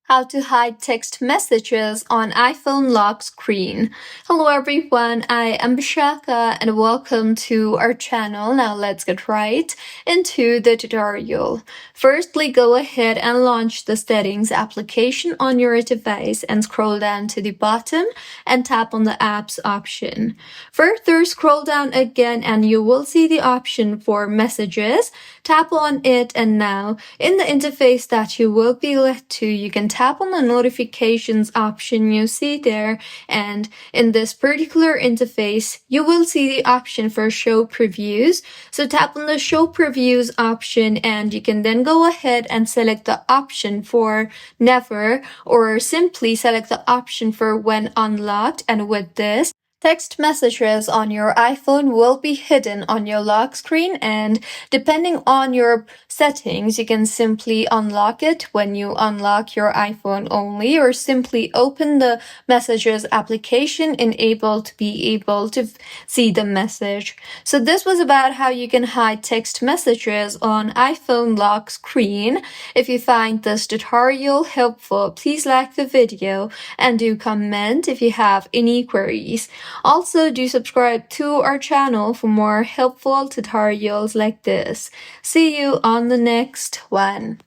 How to hide text messages on iPhone lock screen. Hello everyone, I am Bishaka and welcome to our channel. Now let's get right into the tutorial. Firstly, go ahead and launch the settings application on your device and scroll down to the bottom and tap on the apps option. Further, scroll down again and you will see the option for messages. Tap on it, and now in the interface that you will be led to, you can tap on the notifications option you see there, and in this particular interface you will see the option for show previews. So tap on the show previews option and you can then go ahead and select the option for never, or simply select the option for when unlocked, and with this, text messages on your iPhone will be hidden on your lock screen, and depending on your settings, you can simply unlock it when you unlock your iPhone only, or simply open the messages application and be able to see the message. So this was about how you can hide text messages on iPhone lock screen. If you find this tutorial helpful, please like the video and do comment if you have any queries. Also, do subscribe to our channel for more helpful tutorials like this. See you on the next one.